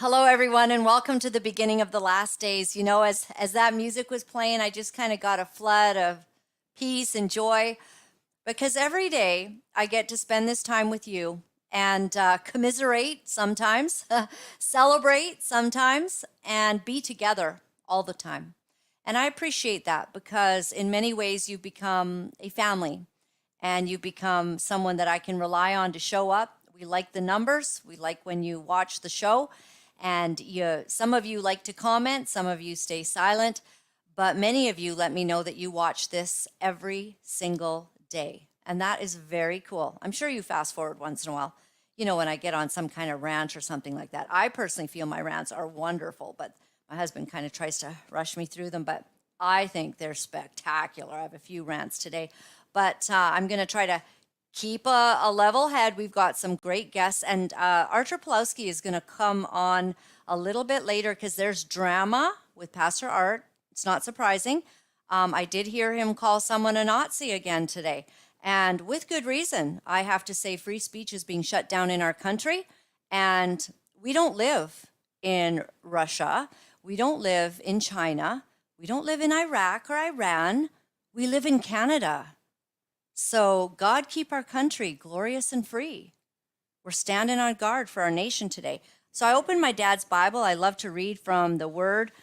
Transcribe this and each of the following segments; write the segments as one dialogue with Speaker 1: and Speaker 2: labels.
Speaker 1: Hello, everyone, and welcome to the beginning of the last days. You know, as that music was playing, I just kind of got a flood of peace and joy because every day I get to spend this time with you and commiserate sometimes, celebrate sometimes, and be together all the time. And I appreciate that because in many ways you've become a family and you've become someone that I can rely on to show up. We like the numbers. We like when you watch the show. And some of you like to comment, some of you stay silent, but many of you let me know that you watch this every single day. And that is very cool. I'm sure you fast forward once in a while. You know, when I get on some kind of rant or something like that. I personally feel my rants are wonderful, but my husband kind of tries to rush me through them, but I think they're spectacular. I have a few rants today, but I'm going to try to keep a level head. We've got some great guests, and Artur Pawlowski is going to come on a little bit later because there's drama with Pastor Art. It's not surprising. I did hear him call someone a Nazi again today, and with good reason. I have to say, free speech is being shut down in our country, and we don't live in Russia. We don't live in China. We don't live in Iraq or Iran. We live in Canada. So God keep our country glorious and free. We're standing on guard for our nation today. So I opened my dad's Bible. I love to read from the Word.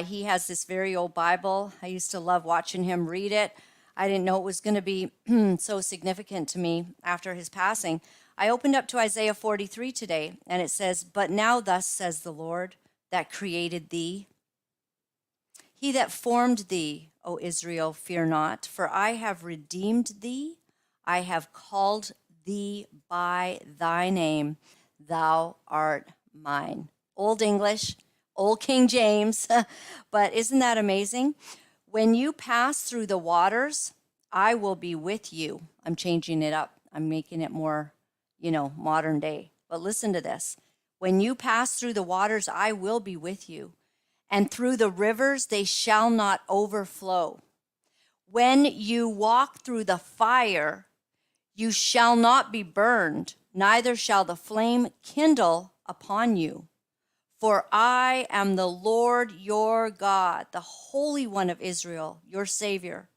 Speaker 1: He has this very old Bible. I used to love watching him read it. I didn't know it was going to be so significant to me after his passing. I opened up to Isaiah 43 today, and it says, "But now thus says the Lord that created thee, he that formed thee, O Israel, fear not, for I have redeemed thee. I have called thee by thy name. Thou art mine." Old English, old King James, but isn't that amazing? When you pass through the waters, I will be with you. I'm changing it up. I'm making it more, modern day. But listen to this. When you pass through the waters, I will be with you. And through the rivers, they shall not overflow. When you walk through the fire, you shall not be burned, neither shall the flame kindle upon you. For I am the Lord your God, the Holy One of Israel, your Savior.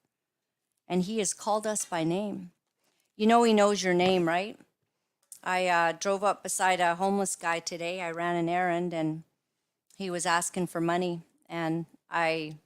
Speaker 1: And he has called us by name. You know he knows your name, right? I drove up beside a homeless guy today. I ran an errand, and he was asking for money, and I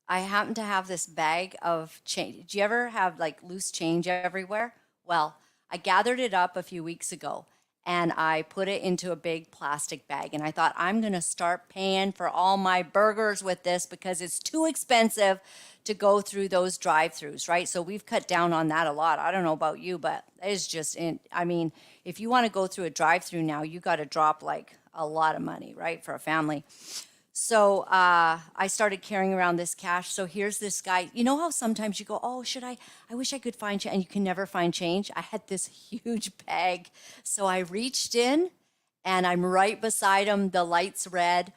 Speaker 1: happen to have this bag of change. Do you ever have like loose change everywhere? Well, I gathered it up a few weeks ago and I put it into a big plastic bag, and I thought I'm going to start paying for all my burgers with this because it's too expensive to go through those drive-throughs, right? So we've cut down on that a lot. I don't know about you, but it's just I mean, if you want to go through a drive-through now, you got to drop like a lot of money, right, for a family. So I started carrying around this cash. So here's this guy. You know how sometimes you go, "Oh, should I wish I could find change," and you can never find change. I had this huge bag. So I reached in and I'm right beside him. The light's red.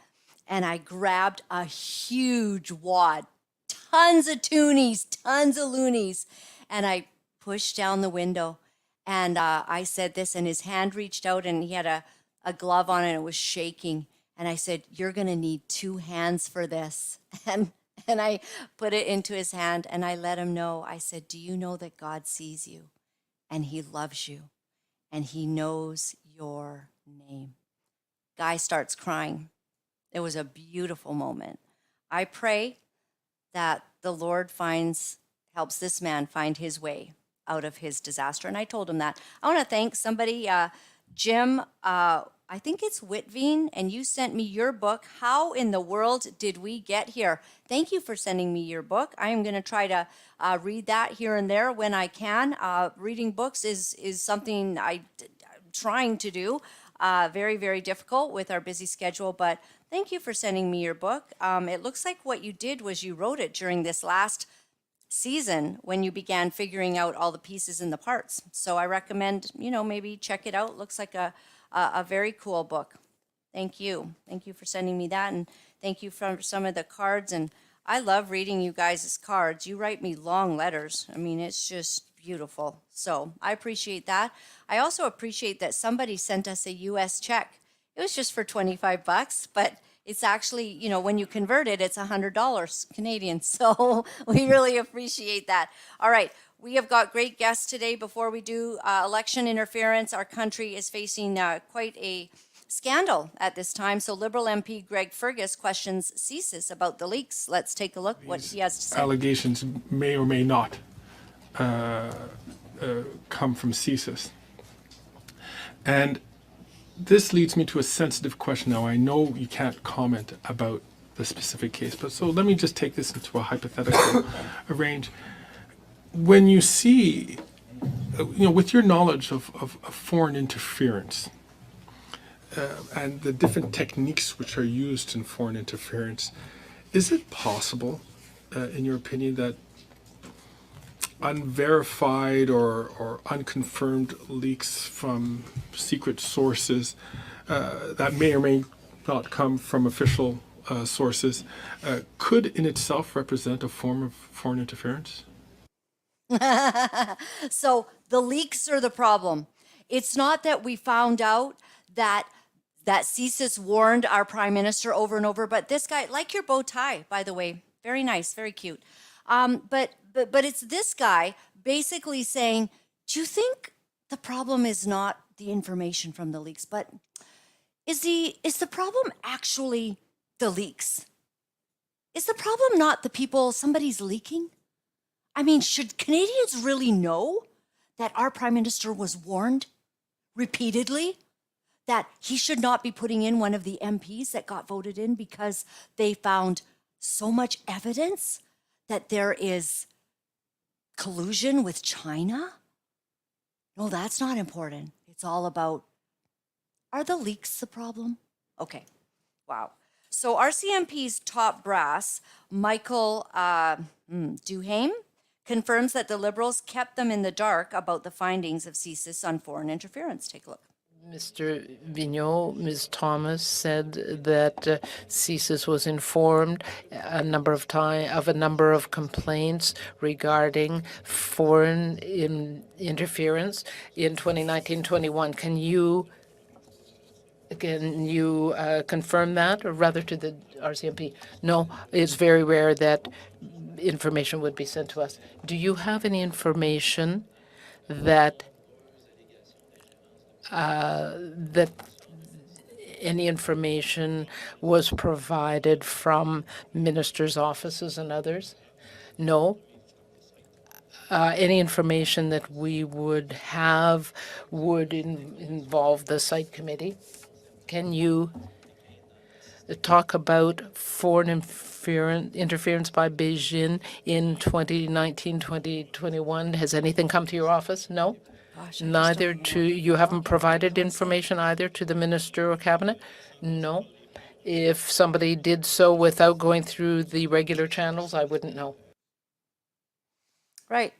Speaker 1: And I grabbed a huge wad, tons of toonies, tons of loonies. And I pushed down the window. And I said this, and his hand reached out, and he had a glove on, and it was shaking. And I said, "You're going to need two hands for this." And I put it into his hand, and I let him know. I said, "Do you know that God sees you and he loves you and he knows your name?" Guy starts crying. It was a beautiful moment. I pray that the Lord helps this man find his way out of his disaster. And I told him that. I want to thank somebody, Jim, I think it's Whitveen, and you sent me your book, "How in the World Did We Get Here?" Thank you for sending me your book. I am going to try to read that here and there when I can. Reading books is something I'm trying to do. Very, very difficult with our busy schedule, but thank you for sending me your book. It looks like what you did was you wrote it during this last season when you began figuring out all the pieces and the parts. So I recommend, maybe check it out. Looks like a very cool book. Thank you. Thank you for sending me that. And thank you for some of the cards. And I love reading you guys' cards. You write me long letters. I mean, it's just beautiful. So I appreciate that. I also appreciate that somebody sent us a US check. It was just for 25 bucks, but it's actually, you know, when you convert it, it's $100 Canadian. So we really appreciate that. All right. We have got great guests today. Before we do election interference, our country is facing quite a scandal at this time. So Liberal MP Greg Fergus questions CSIS about the leaks. Let's take a look what he has to say.
Speaker 2: Allegations may or may not come from CSIS. And this leads me to a sensitive question. Now, I know you can't comment about the specific case, but so let me just take this into a hypothetical range. When you see, with your knowledge of foreign interference and the different techniques which are used in foreign interference, is it possible, in your opinion, that unverified or unconfirmed leaks from secret sources that may or may not come from official sources could in itself represent a form of foreign interference?
Speaker 1: So the leaks are the problem. It's not that we found out that CSIS warned our prime minister over and over, but this guy, like your bow tie, by the way, very nice, very cute. But it's this guy basically saying, do you think the problem is not the information from the leaks, but is the problem actually the leaks? Is the problem not the people somebody's leaking? I mean, should Canadians really know that our prime minister was warned repeatedly that he should not be putting in one of the MPs that got voted in because they found so much evidence that there is collusion with China? No, that's not important. It's all about, are the leaks the problem? Okay, wow. So RCMP's top brass, Michael Duhaime, confirms that the Liberals kept them in the dark about the findings of CSIS on foreign interference. Take a look.
Speaker 3: Mr. Vigneault, Ms. Thomas said that CSIS was informed a number of complaints regarding foreign interference in 2019-21. Can you confirm that, or rather to the RCMP? No, it's very rare that information would be sent to us. Do you have any information that any information was provided from ministers' offices and others? No. Any information that we would have would involve the site committee. Can you talk about foreign interference by Beijing in 2019-2021? Has anything come to your office? No?
Speaker 1: Gosh,
Speaker 3: Neither to you haven't provided information either to the minister or cabinet? No. If somebody did so without going through the regular channels, I wouldn't know.
Speaker 1: Right.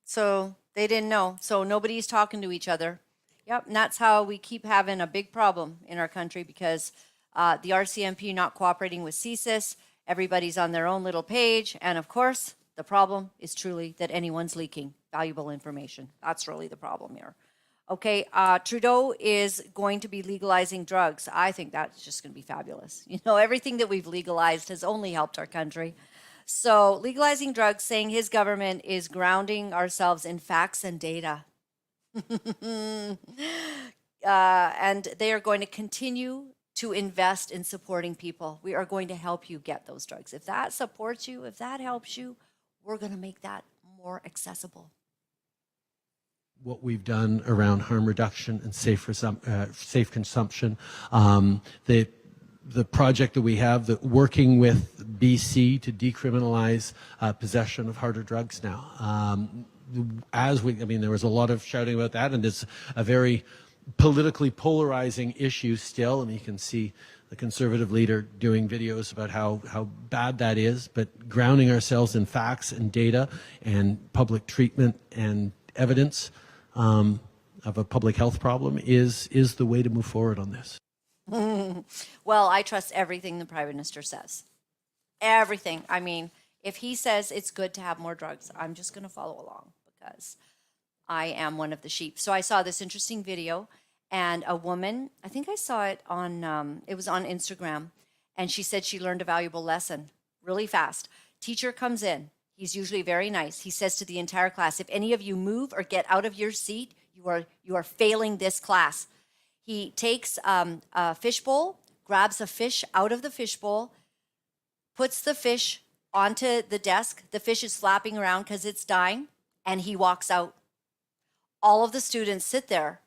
Speaker 1: So they didn't know. So nobody's talking to each other. Yep. And that's how we keep having a big problem in our country because the RCMP not cooperating with CSIS. Everybody's on their own little page. And of course, the problem is truly that anyone's leaking valuable information. That's really the problem here. Okay, Trudeau is going to be legalizing drugs. I think that's just going to be fabulous. You know, everything that we've legalized has only helped our country. So legalizing drugs, saying his government is grounding ourselves in facts and data. And they are going to continue to invest in supporting people. We are going to help you get those drugs. If that supports you, if that helps you, we're going to make that more accessible.
Speaker 4: What we've done around harm reduction and safe consumption, the project that we have, that working with BC to decriminalize possession of harder drugs now. There was a lot of shouting about that, and it's a very politically polarizing issue still. And you can see the Conservative leader doing videos about how bad that is, but grounding ourselves in facts and data and public treatment and evidence of a public health problem is the way to move forward on this.
Speaker 1: Well, I trust everything the Prime Minister says. Everything. I mean, if he says it's good to have more drugs, I'm just going to follow along because I am one of the sheep. So I saw this interesting video, and a woman, I think I saw it on, it was on Instagram, and she said she learned a valuable lesson really fast. Teacher comes in. He's usually very nice. He says to the entire class, if any of you move or get out of your seat, you are failing this class. He takes a fishbowl, grabs a fish out of the fishbowl, puts the fish onto the desk. The fish is flapping around because it's dying, and he walks out. All of the students sit there.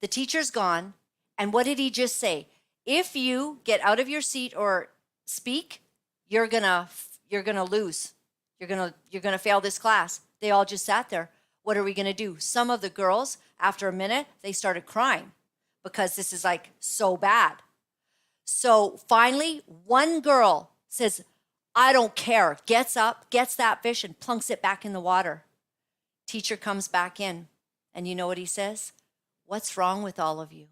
Speaker 1: The teacher's gone. And what did he just say? If you get out of your seat or speak, you're gonna lose. You're gonna fail this class. They all just sat there. What are we gonna do? Some of the girls, after a minute, they started crying because this is like so bad. So finally, one girl says, I don't care, gets up, gets that fish and plunks it back in the water. Teacher comes back in, and you know what he says? What's wrong with all of you?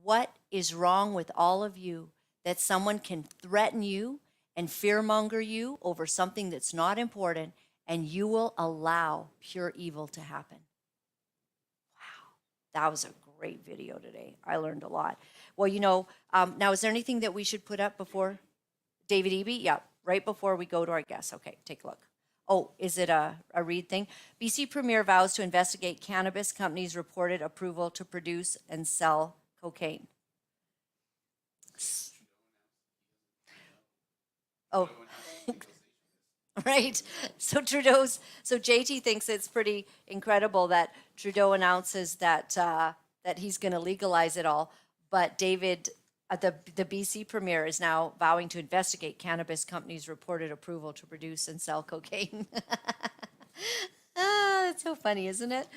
Speaker 1: What is wrong with all of you that someone can threaten you and fearmonger you over something that's not important, and you will allow pure evil to happen? Wow, that was a great video today. I learned a lot. Well, now is there anything that we should put up before David Eby? Yeah, right before we go to our guests. Okay, take a look. Oh, is it a read thing? BC Premier vows to investigate cannabis companies' reported approval to produce and sell cocaine. Oh, right. So JT thinks it's pretty incredible that Trudeau announces that he's going to legalize it all, but David, the BC Premier, is now vowing to investigate cannabis companies' reported approval to produce and sell cocaine. That's so funny, isn't it?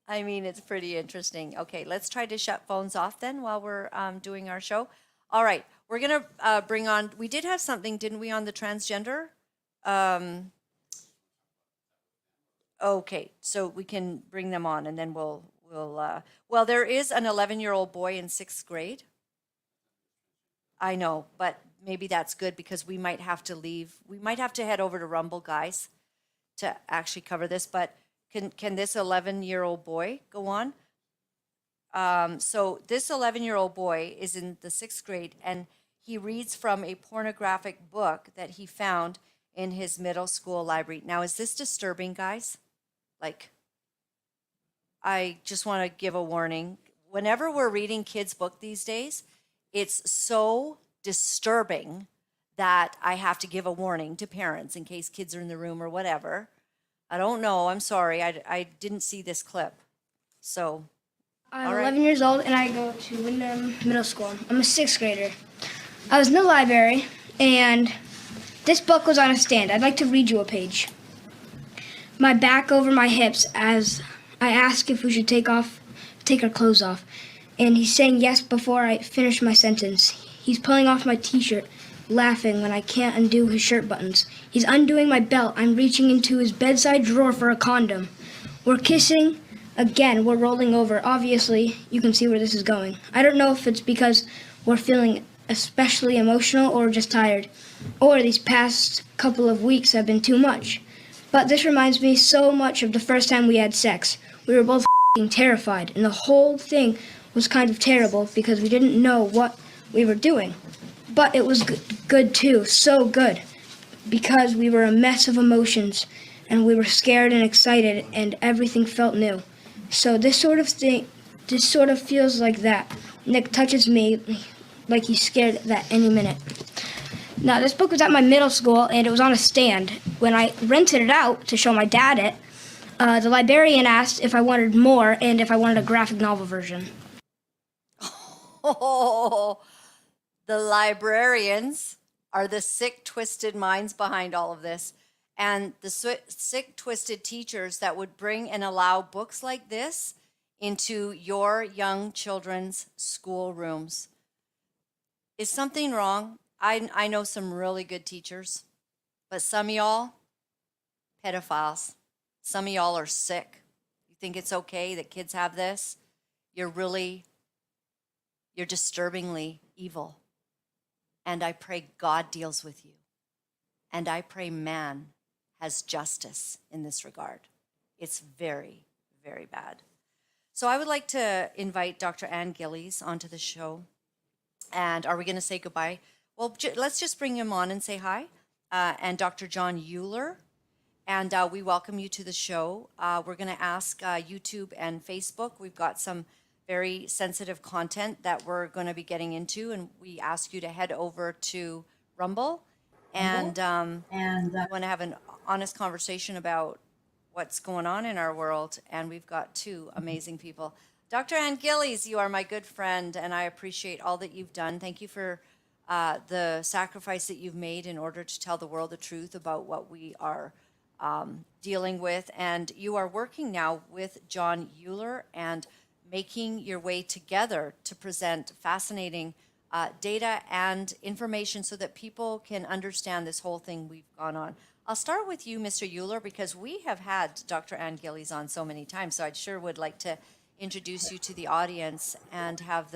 Speaker 1: I mean, it's pretty interesting. Okay, let's try to shut phones off then while we're doing our show. All right, we're going to bring on, we did have something, didn't we, on the transgender? Okay, so we can bring them on, and then well, there is an 11-year-old boy in 6th grade. I know, but maybe that's good because we might have to leave. We might have to head over to Rumble, guys, to actually cover this. But can this 11-year-old boy go on? So this 11-year-old boy is in the 6th grade, and he reads from a pornographic book that he found in his middle school library. Now, is this disturbing, guys? Like, I just want to give a warning. Whenever we're reading kids' book these days, it's so disturbing that I have to give a warning to parents in case kids are in the room or whatever. I don't know. I'm sorry. I didn't see this clip. So,
Speaker 5: I'm
Speaker 1: all right.
Speaker 5: 11 years old, and I go to Wyndham Middle School. I'm a 6th grader. I was in the library, and this book was on a stand. I'd like to read you a page. My back over my hips as I ask if we should take our clothes off. And he's saying yes before I finish my sentence. He's pulling off my t-shirt, laughing when I can't undo his shirt buttons. He's undoing my belt. I'm reaching into his bedside drawer for a condom. We're kissing. Again, we're rolling over. Obviously, you can see where this is going. I don't know if it's because we're feeling especially emotional or just tired, or these past couple of weeks have been too much. But this reminds me so much of the first time we had sex. We were both terrified, and the whole thing was kind of terrible because we didn't know what we were doing. But it was good too, so good, because we were a mess of emotions, and we were scared and excited, and everything felt new. So this sort of feels like that. Nick touches me like he's scared that any minute. Now, this book was at my middle school, and it was on a stand. When I rented it out to show my dad it, the librarian asked if I wanted more and if I wanted a graphic novel version.
Speaker 1: Oh, the librarians are the sick, twisted minds behind all of this. And the sick, twisted teachers that would bring and allow books like this into your young children's schoolrooms. Is something wrong? I know some really good teachers, but some of y'all, pedophiles. Some of y'all are sick. You think it's okay that kids have this? You're disturbingly evil. And I pray God deals with you. And I pray man has justice in this regard. It's very, very bad. So I would like to invite Dr. Ann Gillies onto the show. And are we going to say goodbye? Well, let's just bring him on and say hi. And Dr. Jon Uhler. And we welcome you to the show. We're going to ask YouTube and Facebook. We've got some very sensitive content that we're going to be getting into, and we ask you to head over to Rumble. And we want to have an honest conversation about what's going on in our world. And we've got two amazing people. Dr. Ann Gillies, you are my good friend, and I appreciate all that you've done. Thank you for the sacrifice that you've made in order to tell the world the truth about what we are dealing with. And you are working now with Jon Uhler and making your way together to present fascinating data and information so that people can understand this whole thing we've gone on. I'll start with you, Mr. Uhler, because we have had Dr. Ann Gillies on so many times, so I sure would like to introduce you to the audience and have